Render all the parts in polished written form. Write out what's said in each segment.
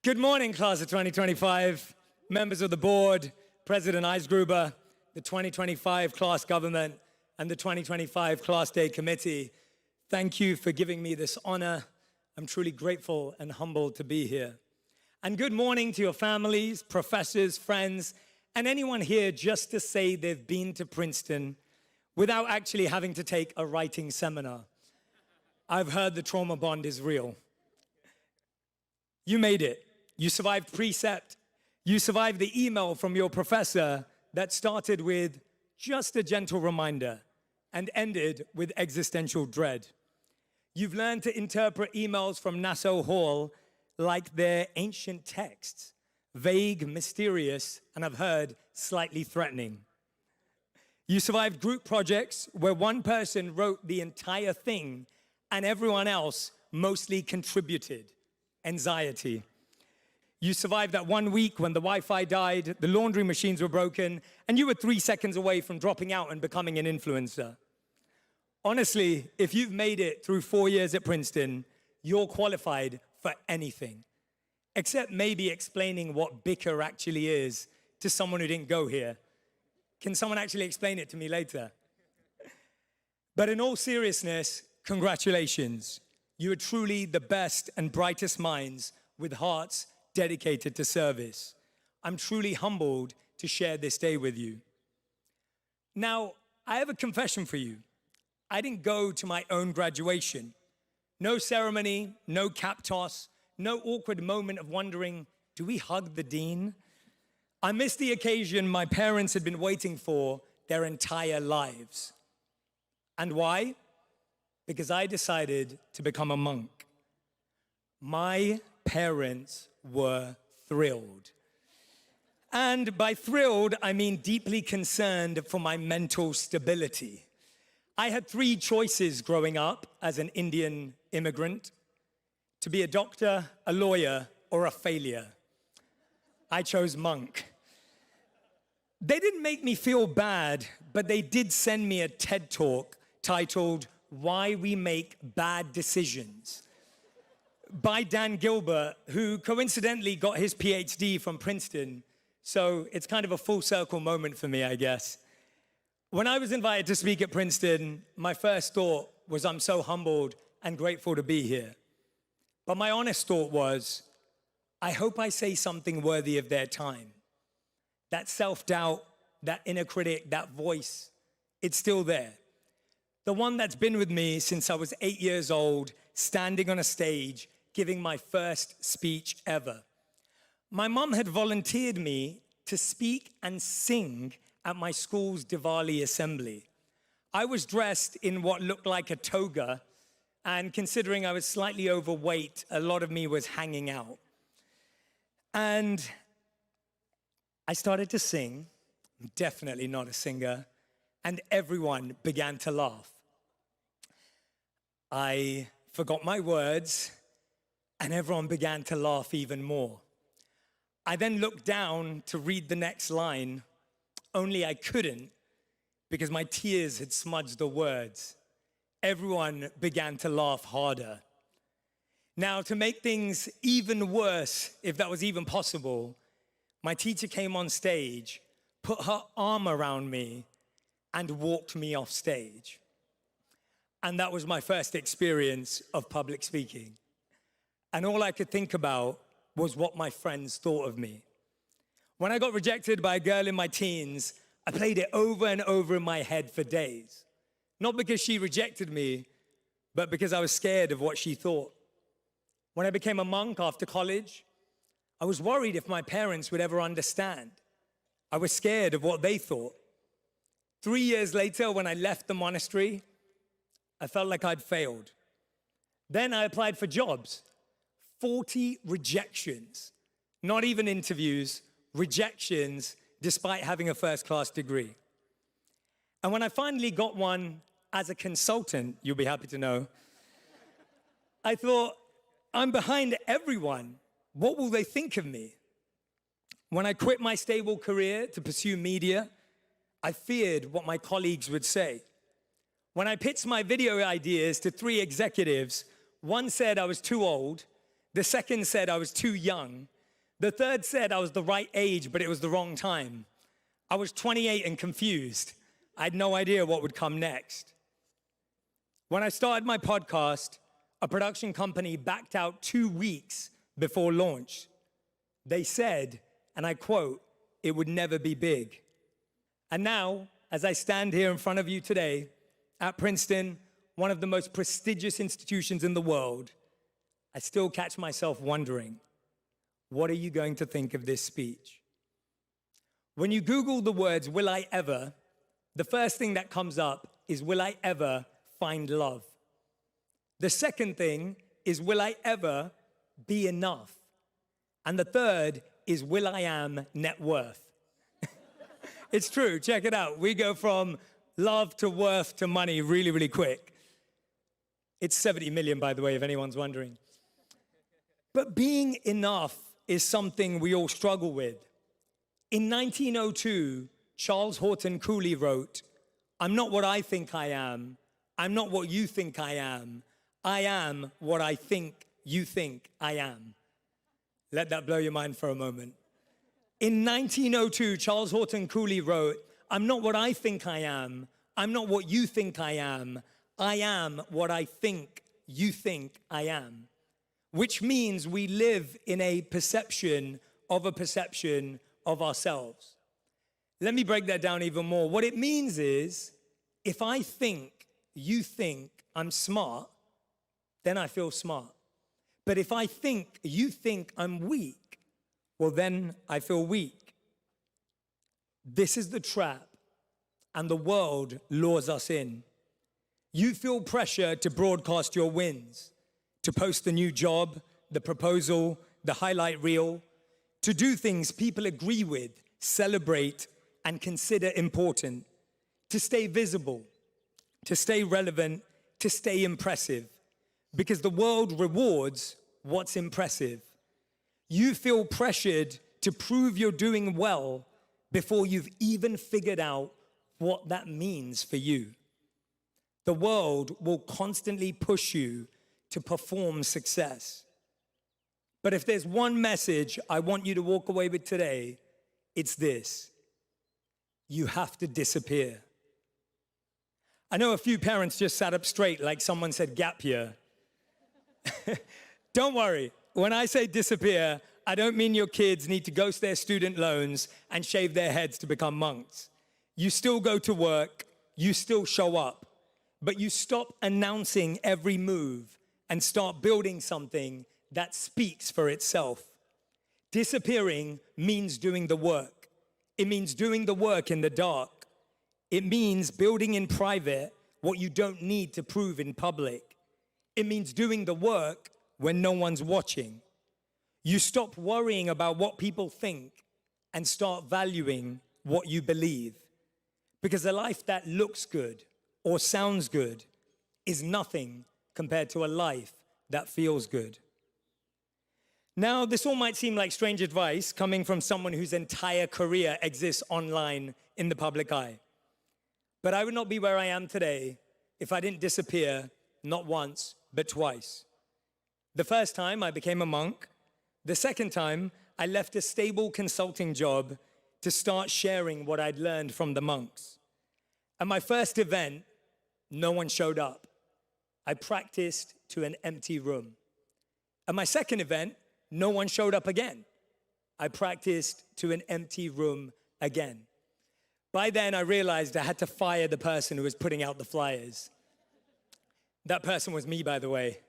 Good morning, class of 2025, members of the board, President Eisgruber, the 2025 class government, and the 2025 class day committee. Thank you for giving me this honor. I'm truly grateful and humbled to be here. And good morning to your families, professors, friends, and anyone here just to say they've been to Princeton without actually having to take a writing seminar. I've heard the trauma bond is real. You made it. You survived precept. You survived the email from your professor that started with just a gentle reminder and ended with existential dread. You've learned to interpret emails from Nassau Hall like they're ancient texts, vague, mysterious, and I've heard slightly threatening. You survived group projects where one person wrote the entire thing and everyone else mostly contributed. Anxiety. You survived that 1 week when the Wi-Fi died, the laundry machines were broken, and you were 3 seconds away from dropping out and becoming an influencer. Honestly, if you've made it through 4 years at Princeton, you're qualified for anything, except maybe explaining what bicker actually is to someone who didn't go here. Can someone actually explain it to me later? But in all seriousness, congratulations. You are truly the best and brightest minds with hearts dedicated to service. I'm truly humbled to share this day with you. Now, I have a confession for you. I didn't go to my own graduation. No ceremony, no cap toss, no awkward moment of wondering, do we hug the dean? I missed the occasion my parents had been waiting for their entire lives. And why? Because I decided to become a monk. My parents were thrilled. And by thrilled, I mean deeply concerned for my mental stability. I had 3 choices growing up as an Indian immigrant: to be a doctor, a lawyer, or a failure. I chose monk. They didn't make me feel bad, but they did send me a TED talk titled Why We Make Bad Decisions by Dan Gilbert, who coincidentally got his PhD from Princeton. So it's kind of a full circle moment for me, I guess. When I was invited to speak at Princeton, my first thought was I'm so humbled and grateful to be here. But my honest thought was, I hope I say something worthy of their time. That self-doubt, that inner critic, that voice, it's still there. The one that's been with me since I was 8 years old, standing on a stage, giving my first speech ever. My mom had volunteered me to speak and sing at my school's Diwali assembly. I was dressed in what looked like a toga, and considering I was slightly overweight, a lot of me was hanging out. And I started to sing, definitely not a singer, and everyone began to laugh. I forgot my words, and everyone began to laugh even more. I then looked down to read the next line, only I couldn't because my tears had smudged the words. Everyone began to laugh harder. Now, to make things even worse, if that was even possible, my teacher came on stage, put her arm around me, and walked me off stage. And that was my first experience of public speaking. And all I could think about was what my friends thought of me. When I got rejected by a girl in my teens, I played it over and over in my head for days. Not because she rejected me, but because I was scared of what she thought. When I became a monk after college, I was worried if my parents would ever understand. I was scared of what they thought. 3 years later, when I left the monastery, I felt like I'd failed. Then I applied for jobs. 40 rejections, not even interviews, rejections, despite having a first-class degree. And when I finally got one as a consultant, you'll be happy to know, I thought, I'm behind everyone. What will they think of me? When I quit my stable career to pursue media, I feared what my colleagues would say. When I pitched my video ideas to 3 executives, one said I was too old, the second said I was too young, The third said I was the right age, but it was the wrong time. I was 28 and confused. I had no idea what would come next. When I started my podcast, a production company backed out 2 weeks before launch. They said, and I quote, "It would never be big." And now, as I stand here in front of you today at Princeton, one of the most prestigious institutions in the world, I still catch myself wondering, what are you going to think of this speech? When you Google the words, "will I ever," the first thing that comes up is, "will I ever find love?" The second thing is, "will I ever be enough?" And the third is, "will I am net worth?" It's true, check it out. We go from love to worth to money really, really quick. It's 70 million, by the way, if anyone's wondering. But being enough is something we all struggle with. In 1902, Charles Horton Cooley wrote, "I'm not what I think I am. I'm not what you think I am. I am what I think you think I am." Let that blow your mind for a moment. In 1902, Charles Horton Cooley wrote, "I'm not what I think I am. I'm not what you think I am. I am what I think you think I am." Which means we live in a perception of ourselves. Let me break that down even more. What it means is, if I think you think I'm smart, then I feel smart. But if I think you think I'm weak, well, then I feel weak. This is the trap, and the world lures us in. You feel pressure to broadcast your wins, to post the new job, the proposal, the highlight reel, to do things people agree with, celebrate, and consider important, to stay visible, to stay relevant, to stay impressive, because the world rewards what's impressive. You feel pressured to prove you're doing well before you've even figured out what that means for you. The world will constantly push you to perform success. But if there's one message I want you to walk away with today, it's this: you have to disappear. I know a few parents just sat up straight like someone said gap year. Don't worry, when I say disappear, I don't mean your kids need to ghost their student loans and shave their heads to become monks. You still go to work, you still show up, but you stop announcing every move and start building something that speaks for itself. Disappearing means doing the work. It means doing the work in the dark. It means building in private what you don't need to prove in public. It means doing the work when no one's watching. You stop worrying about what people think and start valuing what you believe. Because a life that looks good or sounds good is nothing compared to a life that feels good. Now, this all might seem like strange advice coming from someone whose entire career exists online in the public eye. But I would not be where I am today if I didn't disappear, not once, but twice. The first time, I became a monk. The second time, I left a stable consulting job to start sharing what I'd learned from the monks. At my first event, no one showed up. I practiced to an empty room. At my second event, no one showed up again. I practiced to an empty room again. By then, I realized I had to fire the person who was putting out the flyers. That person was me, by the way.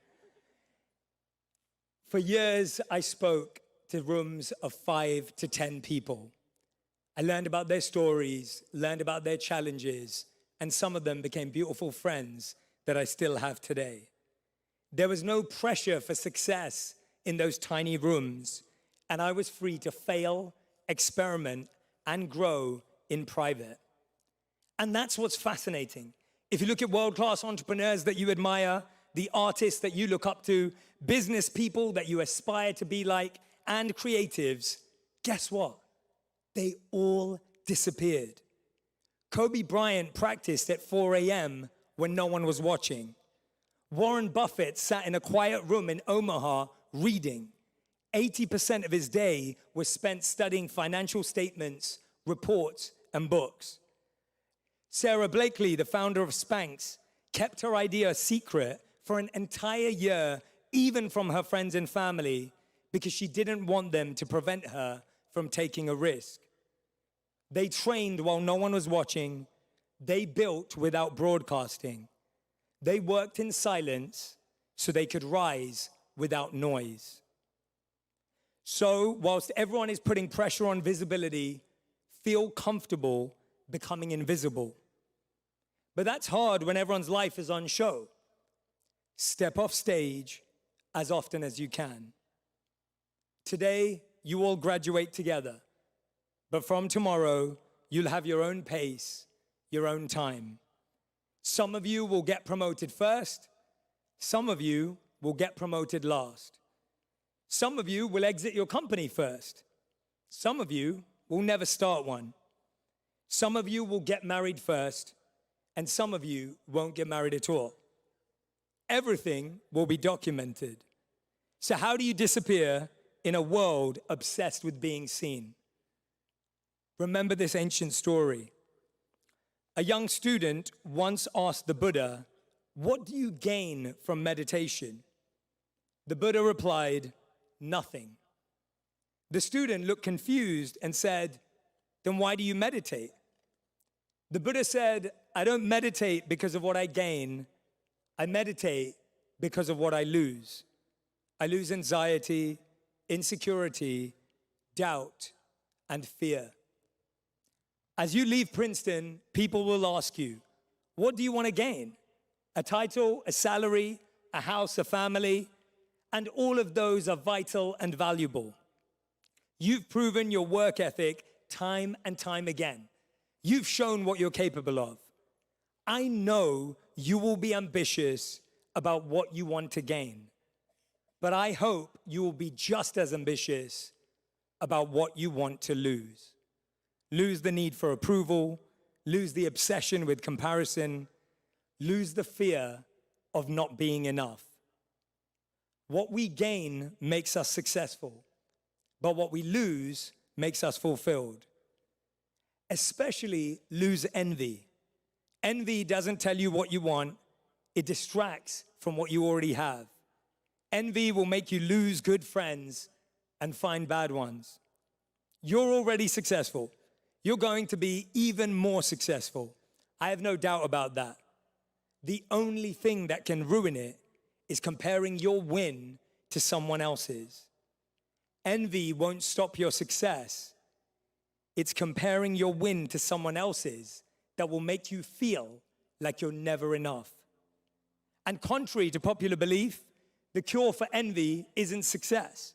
For years, I spoke to rooms of 5 to 10 people. I learned about their stories, learned about their challenges, and some of them became beautiful friends that I still have today. There was no pressure for success in those tiny rooms, and I was free to fail, experiment, and grow in private. And that's what's fascinating. If you look at world-class entrepreneurs that you admire, the artists that you look up to, business people that you aspire to be like, and creatives, guess what? They all disappeared. Kobe Bryant practiced at 4 a.m. when no one was watching. Warren Buffett sat in a quiet room in Omaha reading. 80% of his day was spent studying financial statements, reports, and books. Sarah Blakely, the founder of Spanx, kept her idea a secret for an entire year, even from her friends and family, because she didn't want them to prevent her from taking a risk. They trained while no one was watching. They built without broadcasting. They worked in silence so they could rise without noise. So, whilst everyone is putting pressure on visibility, feel comfortable becoming invisible. But that's hard when everyone's life is on show. Step off stage as often as you can. Today, you all graduate together. But from tomorrow, you'll have your own pace, your own time. Some of you will get promoted first. Some of you will get promoted last. Some of you will exit your company first. Some of you will never start one. Some of you will get married first, and some of you won't get married at all. Everything will be documented. So how do you disappear in a world obsessed with being seen? Remember this ancient story. A young student once asked the Buddha, "What do you gain from meditation?" The Buddha replied, "Nothing." The student looked confused and said, "Then why do you meditate?" The Buddha said, "I don't meditate because of what I gain. I meditate because of what I lose. I lose anxiety, insecurity, doubt, and fear." As you leave Princeton, people will ask you, what do you want to gain? A title, a salary, a house, a family? And all of those are vital and valuable. You've proven your work ethic time and time again. You've shown what you're capable of. I know you will be ambitious about what you want to gain, but I hope you will be just as ambitious about what you want to lose. Lose the need for approval, lose the obsession with comparison, lose the fear of not being enough. What we gain makes us successful, but what we lose makes us fulfilled. Especially lose envy. Envy doesn't tell you what you want, it distracts from what you already have. Envy will make you lose good friends and find bad ones. You're already successful. You're going to be even more successful. I have no doubt about that. The only thing that can ruin it is comparing your win to someone else's. Envy won't stop your success. It's comparing your win to someone else's that will make you feel like you're never enough. And contrary to popular belief, the cure for envy isn't success.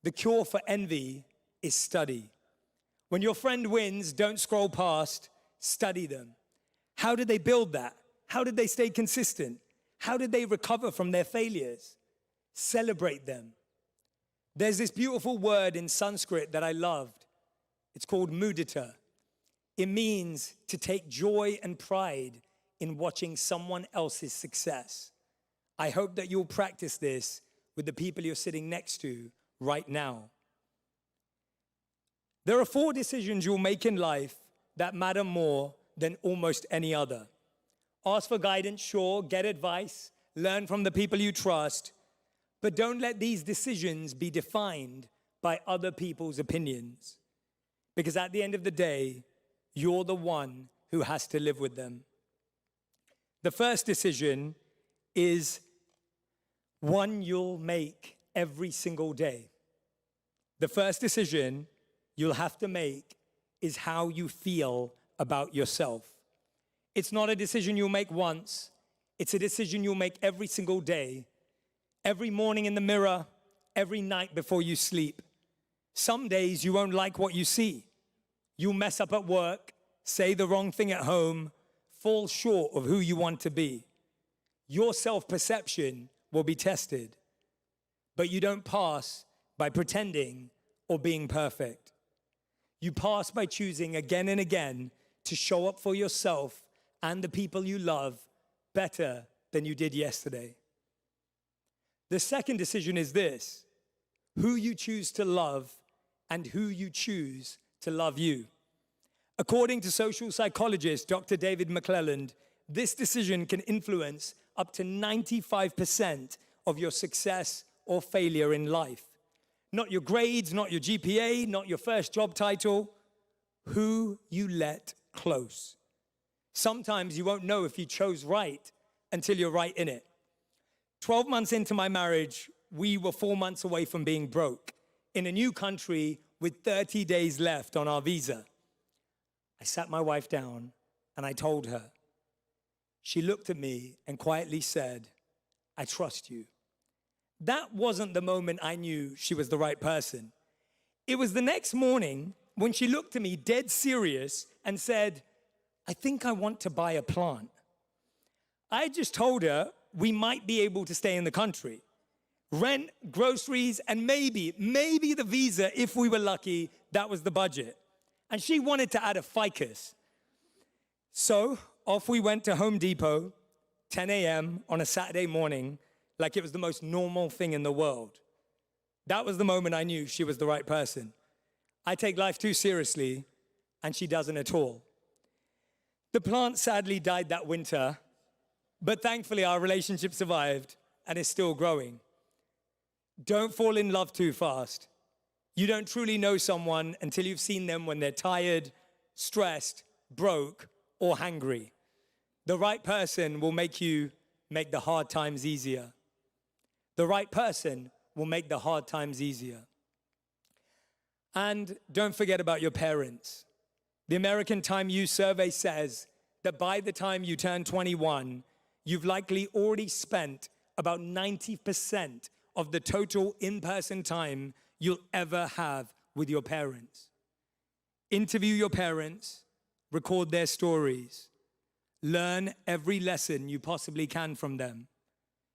The cure for envy is study. When your friend wins, don't scroll past, study them. How did they build that? How did they stay consistent? How did they recover from their failures? Celebrate them. There's this beautiful word in Sanskrit that I loved. It's called mudita. It means to take joy and pride in watching someone else's success. I hope that you'll practice this with the people you're sitting next to right now. There are 4 decisions you'll make in life that matter more than almost any other. Ask for guidance, sure, get advice, learn from the people you trust, but don't let these decisions be defined by other people's opinions. Because at the end of the day, you're the one who has to live with them. The first decision is one you'll make every single day. The first decision you'll have to make is how you feel about yourself. It's not a decision you'll make once. It's a decision you'll make every single day, every morning in the mirror, every night before you sleep. Some days you won't like what you see. You'll mess up at work, say the wrong thing at home, fall short of who you want to be. Your self-perception will be tested, but you don't pass by pretending or being perfect. You pass by choosing again and again to show up for yourself and the people you love better than you did yesterday. The second decision is this: who you choose to love and who you choose to love you. According to social psychologist Dr. David McClelland, this decision can influence up to 95% of your success or failure in life. Not your grades, not your GPA, not your first job title, who you let close. Sometimes you won't know if you chose right until you're right in it. 12 months into my marriage, we were 4 months away from being broke in a new country with 30 days left on our visa. I sat my wife down and I told her. She looked at me and quietly said, "I trust you." That wasn't the moment I knew she was the right person. It was the next morning when she looked at me dead serious and said, "I think I want to buy a plant." I just told her we might be able to stay in the country. Rent, groceries, and maybe the visa, if we were lucky, that was the budget. And she wanted to add a ficus. So off we went to Home Depot, 10 a.m. on a Saturday morning, like it was the most normal thing in the world. That was the moment I knew she was the right person. I take life too seriously, and she doesn't at all. The plant sadly died that winter, but thankfully our relationship survived and is still growing. Don't fall in love too fast. You don't truly know someone until you've seen them when they're tired, stressed, broke, or hungry. The right person will make the hard times easier. The right person will make the hard times easier. And don't forget about your parents. The American Time Use Survey says that by the time you turn 21, you've likely already spent about 90% of the total in-person time you'll ever have with your parents. Interview your parents, record their stories, learn every lesson you possibly can from them.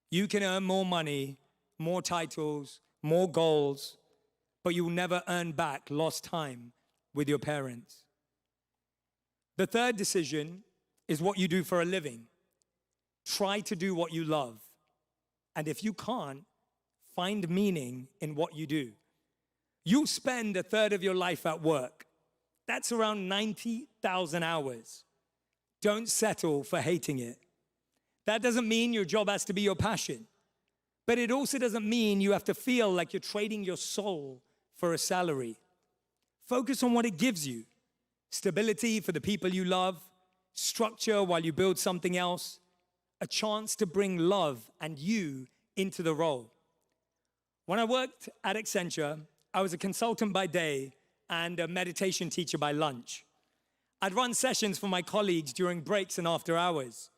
You can earn more money, more titles, more goals, but you'll never earn back lost time with your parents. The third decision is what you do for a living. Try to do what you love. And if you can't, find meaning in what you do. You'll spend a third of your life at work. That's around 90,000 hours. Don't settle for hating it. That doesn't mean your job has to be your passion. But it also doesn't mean you have to feel like you're trading your soul for a salary. Focus on what it gives you. Stability for the people you love, structure while you build something else, a chance to bring love and you into the role. When I worked at Accenture, I was a consultant by day and a meditation teacher by lunch. I'd run sessions for my colleagues during breaks and after hours,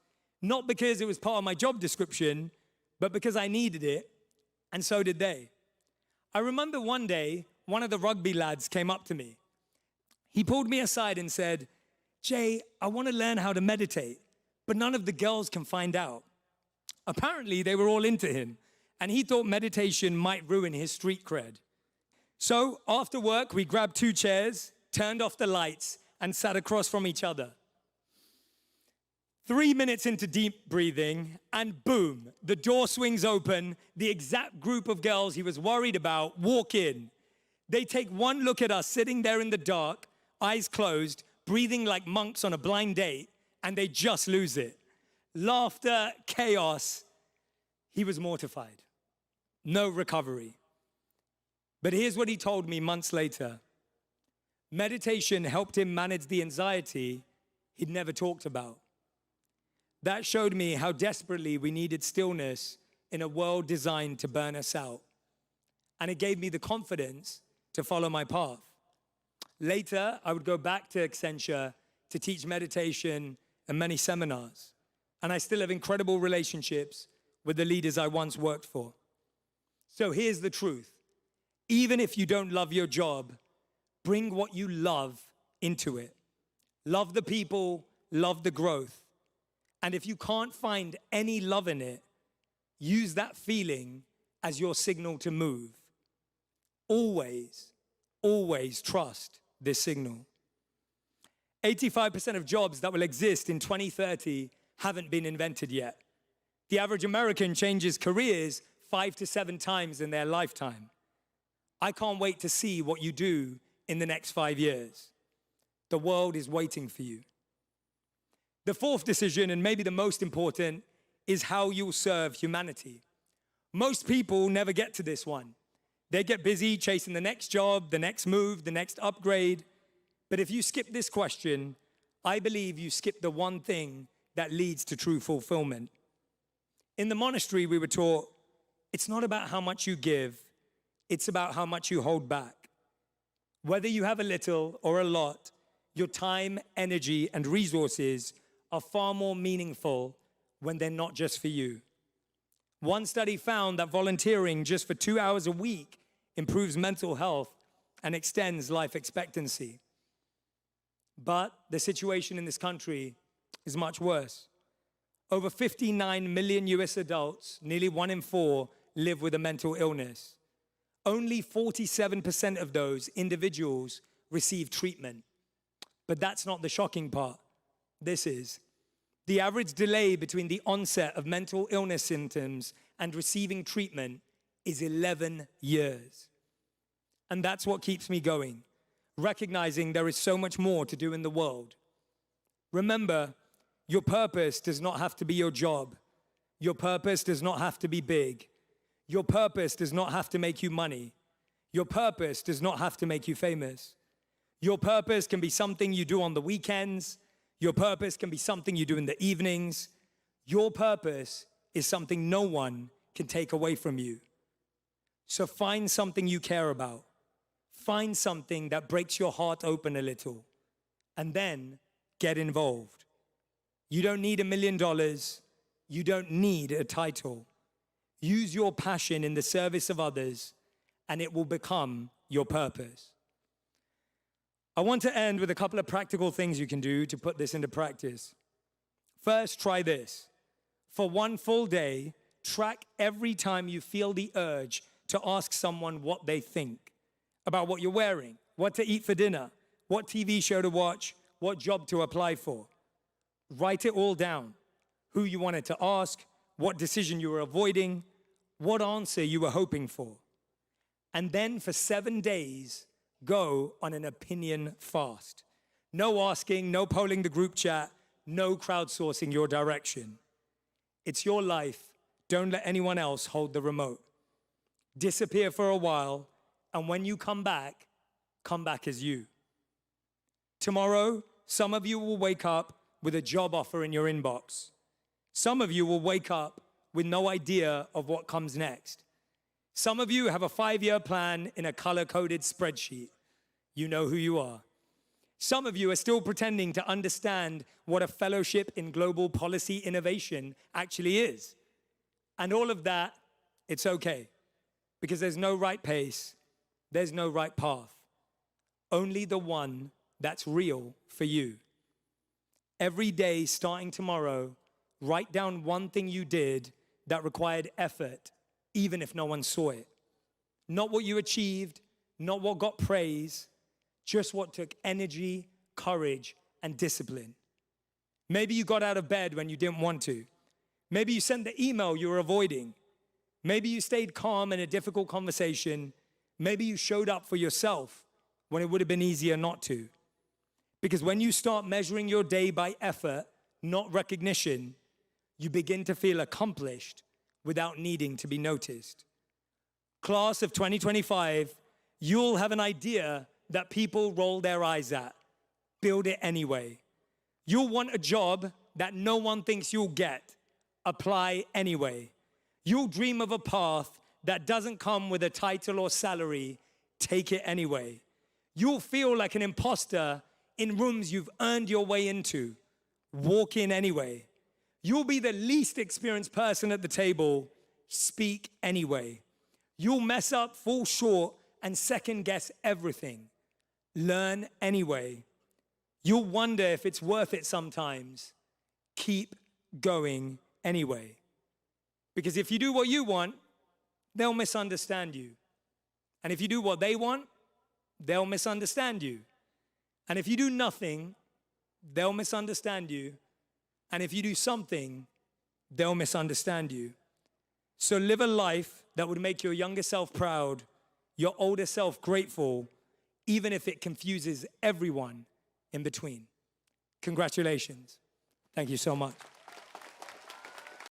not because it was part of my job description, but because I needed it, and so did they. I remember one day, one of the rugby lads came up to me. He pulled me aside and said, "Jay, I want to learn how to meditate, but none of the girls can find out." Apparently, they were all into him, and he thought meditation might ruin his street cred. So after work, we grabbed 2 chairs, turned off the lights, and sat across from each other. 3 minutes into deep breathing, and boom, the door swings open. The exact group of girls he was worried about walk in. They take one look at us sitting there in the dark, eyes closed, breathing like monks on a blind date, and they just lose it. Laughter, chaos. He was mortified. No recovery. But here's what he told me months later. Meditation helped him manage the anxiety he'd never talked about. That showed me how desperately we needed stillness in a world designed to burn us out. And it gave me the confidence to follow my path. Later, I would go back to Accenture to teach meditation and many seminars. And I still have incredible relationships with the leaders I once worked for. So here's the truth. Even if you don't love your job, bring what you love into it. Love the people, love the growth. And if you can't find any love in it, use that feeling as your signal to move. Always, always trust this signal. 85% of jobs that will exist in 2030 haven't been invented yet. The average American changes careers 5 to 7 times in their lifetime. I can't wait to see what you do in the next 5 years. The world is waiting for you. The fourth decision, and maybe the most important, is how you'll serve humanity. Most people never get to this one. They get busy chasing the next job, the next move, the next upgrade. But if you skip this question, I believe you skip the one thing that leads to true fulfillment. In the monastery, we were taught, it's not about how much you give, it's about how much you hold back. Whether you have a little or a lot, your time, energy, and resources are far more meaningful when they're not just for you. One study found that volunteering just for 2 hours a week improves mental health and extends life expectancy. But the situation in this country is much worse. Over 59 million US adults, nearly 1 in 4, live with a mental illness. Only 47% of those individuals receive treatment. But that's not the shocking part. This is. The average delay between the onset of mental illness symptoms and receiving treatment is 11 years. And that's what keeps me going, recognizing there is so much more to do in the world. Remember, your purpose does not have to be your job. Your purpose does not have to be big. Your purpose does not have to make you money. Your purpose does not have to make you famous. Your purpose can be something you do on the weekends. Your purpose can be something you do in the evenings. Your purpose is something no one can take away from you. So find something you care about. Find something that breaks your heart open a little, and then get involved. You don't need $1 million. You don't need a title. Use your passion in the service of others, and it will become your purpose. I want to end with a couple of practical things you can do to put this into practice. First, try this. For 1 full day, track every time you feel the urge to ask someone what they think about what you're wearing, what to eat for dinner, what TV show to watch, what job to apply for. Write it all down. Who you wanted to ask, what decision you were avoiding, what answer you were hoping for. And then for 7 days, go on an opinion fast. No asking, no polling the group chat, no crowdsourcing your direction. It's your life. Don't let anyone else hold the remote. Disappear for a while, and when you come back as you. Tomorrow, some of you will wake up with a job offer in your inbox. Some of you will wake up with no idea of what comes next. Some of you have a 5-year plan in a color-coded spreadsheet. You know who you are. Some of you are still pretending to understand what a fellowship in global policy innovation actually is. And all of that, it's okay, because there's no right pace, there's no right path. Only the one that's real for you. Every day starting tomorrow, write down one thing you did that required effort, even if no one saw it. Not what you achieved, not what got praise, just what took energy, courage, and discipline. Maybe you got out of bed when you didn't want to. Maybe you sent the email you were avoiding. Maybe you stayed calm in a difficult conversation. Maybe you showed up for yourself when it would have been easier not to. Because when you start measuring your day by effort, not recognition, you begin to feel accomplished without needing to be noticed. Class of 2025, you'll have an idea that people roll their eyes at. Build it anyway. You'll want a job that no one thinks you'll get. Apply anyway. You'll dream of a path that doesn't come with a title or salary. Take it anyway. You'll feel like an imposter in rooms you've earned your way into. Walk in anyway. You'll be the least experienced person at the table. Speak anyway. You'll mess up, fall short, and second guess everything. Learn anyway. You'll wonder if it's worth it sometimes. Keep going anyway. Because if you do what you want, they'll misunderstand you. And if you do what they want, they'll misunderstand you. And if you do nothing, they'll misunderstand you. And if you do something, they'll misunderstand you. So live a life that would make your younger self proud, your older self grateful, even if it confuses everyone in between. Congratulations. Thank you so much.